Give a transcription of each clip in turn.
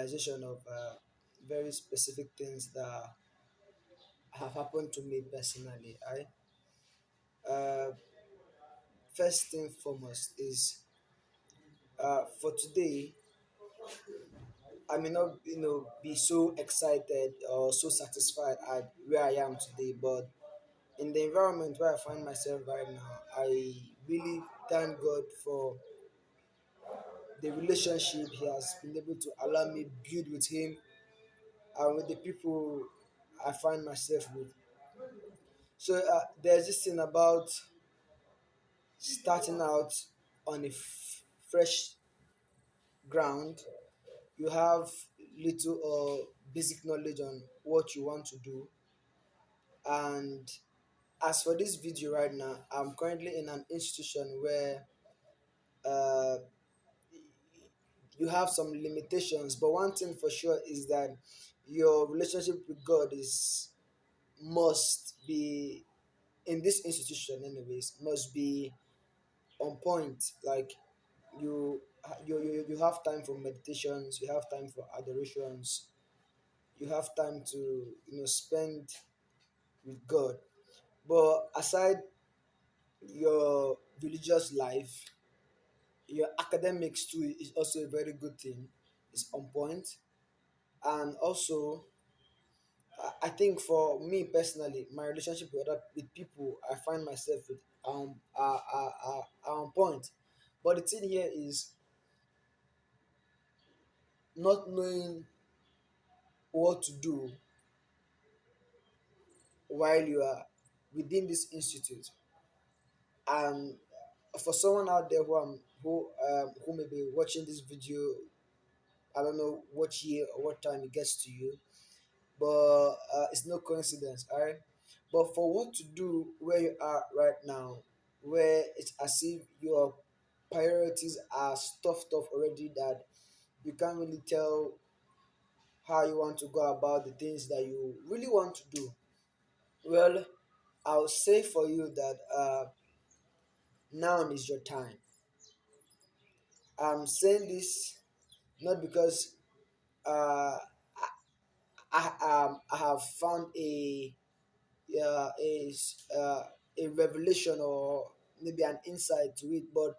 realization of very specific things that have happened to me personally. I uh, First thing foremost is for today. I may not, be so excited or so satisfied at where I am today, but in the environment where I find myself right now, I really thank God for the relationship He has been able to allow me build with Him and with the people I find myself with. So there's this thing about starting out on a fresh ground. You have little or basic knowledge on what you want to do, and as for this video right now, I'm currently in an institution where uh, you have some limitations, but one thing for sure is that your relationship with God is must be in this institution anyways must be on point. Like you you have time for meditations, you have time for adorations, you have time to spend with God. But aside your religious life, your academics too is also a very good thing. It's on point. And also I think for me personally, my relationship with people I find myself with are on point. But the thing here is not knowing what to do while you are within this institute. And for someone out there who may be watching this video, I don't know what year or what time it gets to you, but it's no coincidence, all right? But for what to do where you are right now, where it's as if your priorities are stuffed up already, that you can't really tell how you want to go about the things that you really want to do. Well, I'll say for you that now is your time. I'm saying this not because uh, I have found a a revelation or maybe an insight to it, but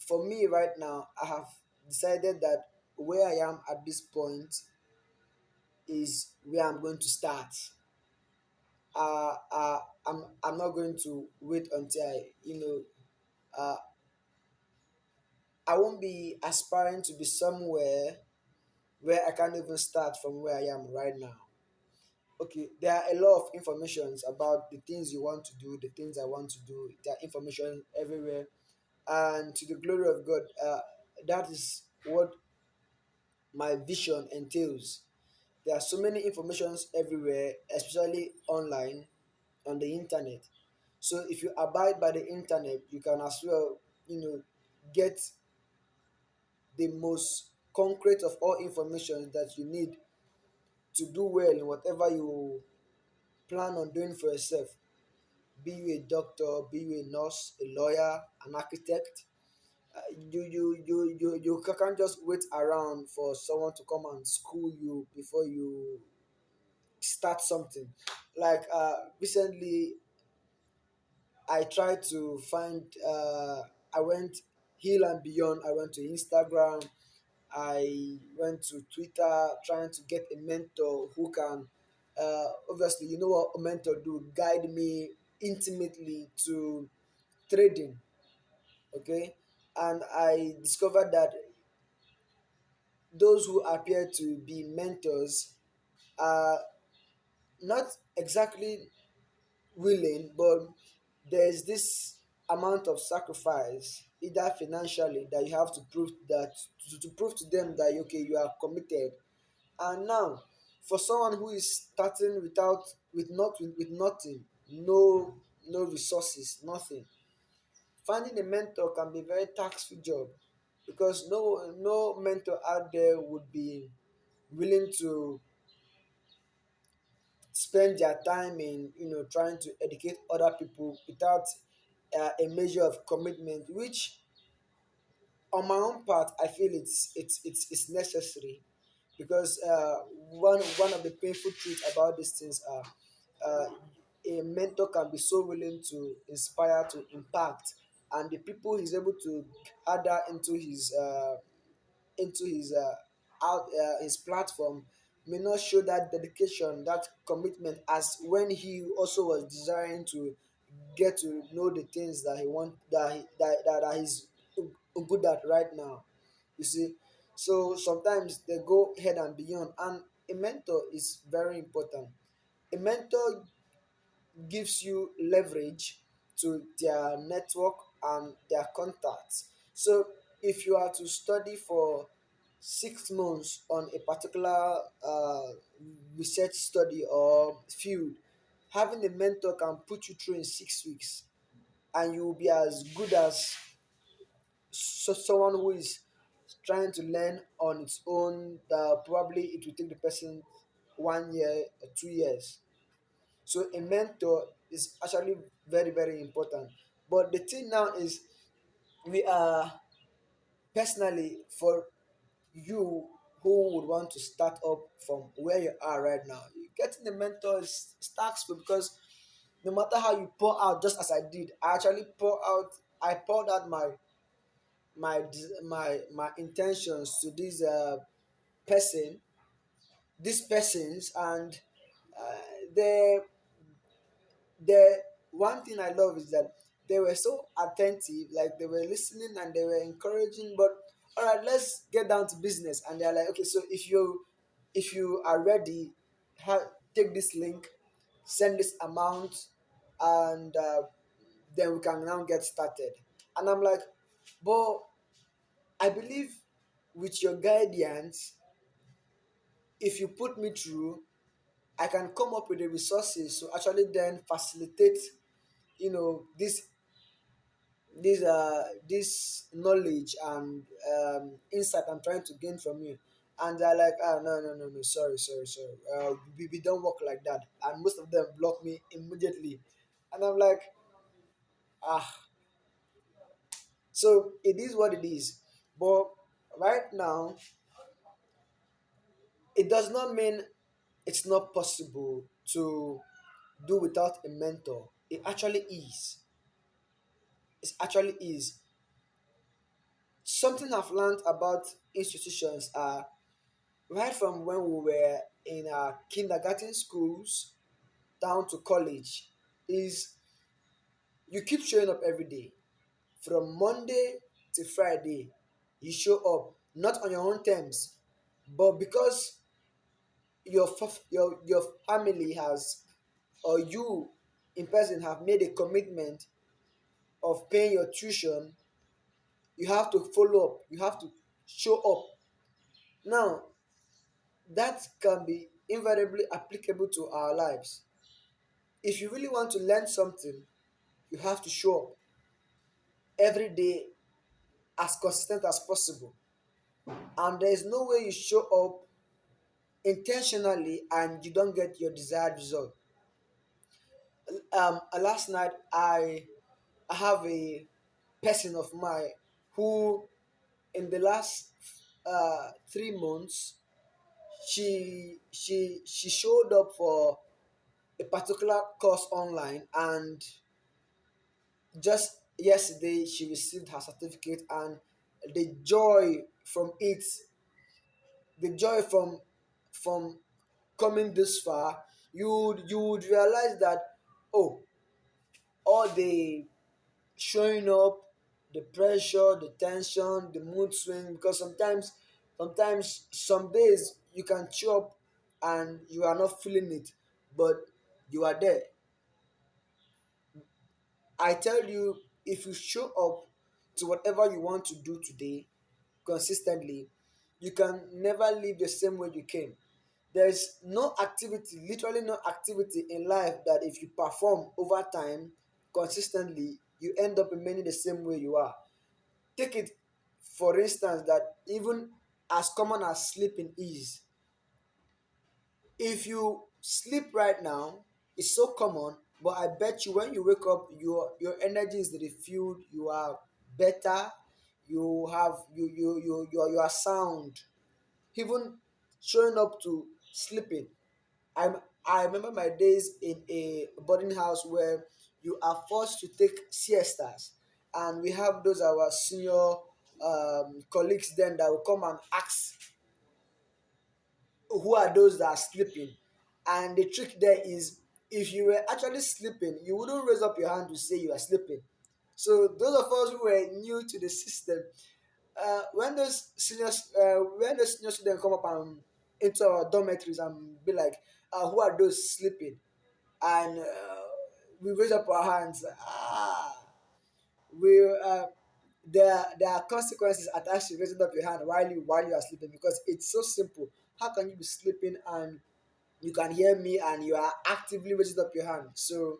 for me right now, I have decided that where I am at this point is where I'm going to start. I'm not going to wait until uh, I won't be aspiring to be somewhere where I can't even start from where I am right now. Okay, there are a lot of informations about the things you want to do, the things I want to do. There are information everywhere, and to the glory of God, that is what my vision entails. There are so many informations everywhere, especially online on the internet. So if you abide by the internet, you can as well, get the most concrete of all information that you need to do well in whatever you plan on doing for yourself. Be you a doctor, be you a nurse, a lawyer, an architect. You can't just wait around for someone to come and school you before you start something. Like recently, I tried to find. I went hill and beyond. I went to Instagram. I went to Twitter trying to get a mentor who can, obviously, you know what a mentor do, guide me intimately to trading. Okay, and I discovered that those who appear to be mentors are not exactly willing, but there's this amount of sacrifice, either financially, that you have to prove that to prove to them that okay, you are committed. And now, for someone who is starting with nothing, no resources, nothing, finding a mentor can be a very taxing job, because no mentor out there would be willing to spend their time in trying to educate other people without a measure of commitment, which On my own part, I feel it's necessary because one of the painful truths about these things are uh, a mentor can be so willing to inspire, to impact, and the people he's able to gather into his platform may not show that dedication, that commitment, as when he also was desiring to get to know the things that he want that he's good at right now. You see, so sometimes they go ahead and beyond, and a mentor is very important. A mentor gives you leverage to their network and their contacts. So if you are to study for 6 months on a particular research study or field, having a mentor can put you through in 6 weeks, and you will be as good as someone who is trying to learn on its own. Probably it will take the person 1 year or 2 years. So a mentor is actually very, very important. But the thing now is, we are personally, for you who would want to start up from where you are right now, getting a mentor is starts with, because no matter how you pour out, just as I did, I actually I poured out my intentions to person, these persons, and uh, they the one thing I love is that they were so attentive, like they were listening and they were encouraging. But all right, let's get down to business. And they're like, okay, so if you are ready, take this link, send this amount, and then we can now get started. And I'm like, but I believe with your guidance, if you put me through, I can come up with the resources to actually then facilitate, this knowledge and insight I'm trying to gain from you. And they're like, ah, no, no, no, no, sorry, we don't work like that. And most of them block me immediately. And I'm like, ah, so it is what it is. But right now, it does not mean it's not possible to do without a mentor. It actually is. It actually is. Something I've learned about institutions are, right from when we were in our kindergarten schools down to college, is you keep showing up every day. From Monday to Friday, you show up, not on your own terms, but because your family has, or you in person have made a commitment of paying your tuition. You have to follow up, you have to show up. Now, that can be invariably applicable to our lives. If you really want to learn something, you have to show up every day, as consistent as possible. And there is no way you show up intentionally and you don't get your desired result. Last night, I have a person of mine who, in the last 3 months, she showed up for a particular course online, and just yesterday she received her certificate. And the joy from it, the joy from coming this far, you would realize that, oh, all the showing up, the pressure, the tension, the mood swing, because sometimes some days you can show up and you are not feeling it, but you are there. I tell you, if you show up to whatever you want to do today consistently, you can never live the same way you came. There's no activity, literally no activity in life, that if you perform over time consistently, you end up remaining the same way you are. Take it, for instance, that even as common as sleeping is, if you sleep right now, it's so common, but I bet you when you wake up, your energy is refueled, you are better, you are sound, even showing up to sleeping. I'm I remember my days in a boarding house where you are forced to take siestas, and we have those our senior colleagues then that will come and ask who are those that are sleeping. And the trick there is, if you were actually sleeping, you wouldn't raise up your hand to say you are sleeping. So those of us who were new to the system, when those senior students come up and into our dormitories and be like, who are those sleeping? And we raise up our hands. We there are consequences attached to raising up your hand while you are sleeping, because it's so simple. How can you be sleeping and you can hear me and you are actively raising up your hand? So,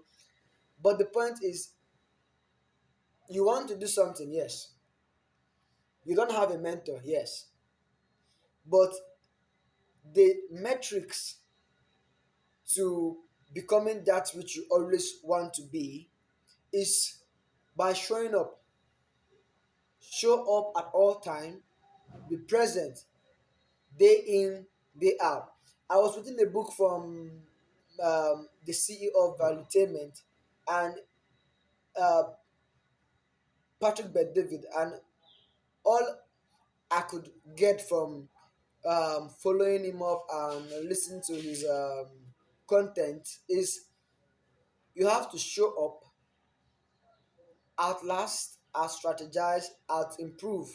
but the point is, you want to do something, yes. You don't have a mentor, yes. But the metrics to becoming that which you always want to be is by showing up. Show up at all time, be present, day in, day out. I was reading a book from the CEO of Valuetainment, and uh, Patrick Bet David, and all I could get from following him up and listening to his content is, you have to show up, outlast, out strategize, out improve,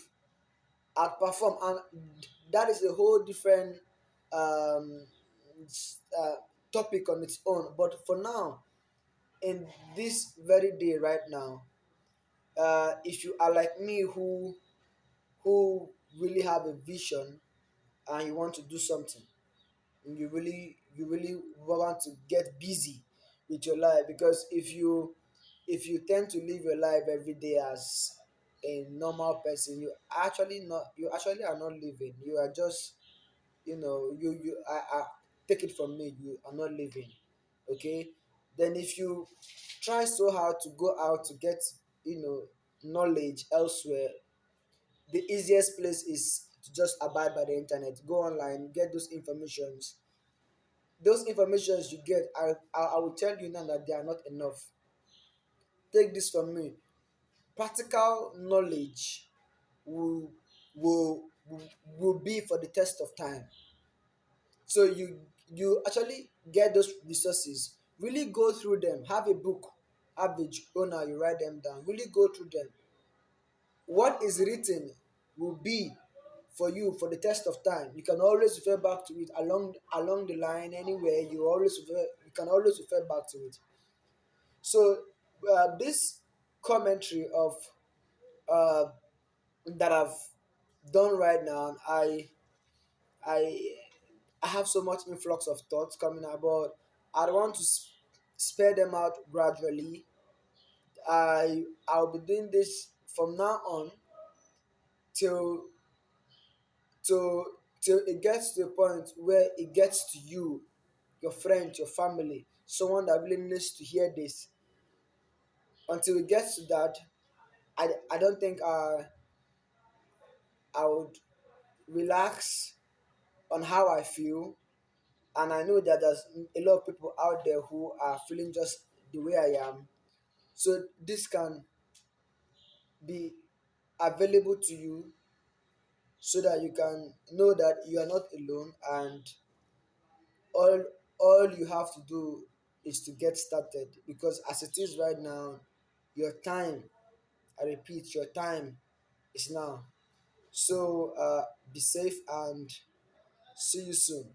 outperform, and that is a whole different um, uh, topic on its own. But for now, in this very day right now, if you are like me, who really have a vision and you want to do something, and you really want to get busy with your life, because if you tend to live your life every day as a normal person, you actually are not living. You are just, I take it from me, you are not living. Okay. Then if you try so hard to go out to get, you know knowledge elsewhere, the easiest place is to just abide by the internet. Go online, get those informations you get. I will tell you now that they are not enough. Take this from me. Practical knowledge will will be for the test of time. So you actually get those resources, really go through them, have a book, have a journal, you write them down, really go through them. What is written will be for you for the test of time. You can always refer back to it along the line, anywhere. You can always refer back to it. So this commentary of uh, that I've done right now, I I have so much influx of thoughts coming about. I want to spare them out gradually. I'll be doing this from now on till till till it gets to a point where it gets to you, your friends, your family, someone that really needs to hear this. Until it gets to that, I don't think I would relax on how I feel. And I know that there's a lot of people out there who are feeling just the way I am. So this can be available to you, so that you can know that you are not alone, and all all you have to do is to get started, because as it is right now, your time, I repeat, your time is now. So be safe and see you soon.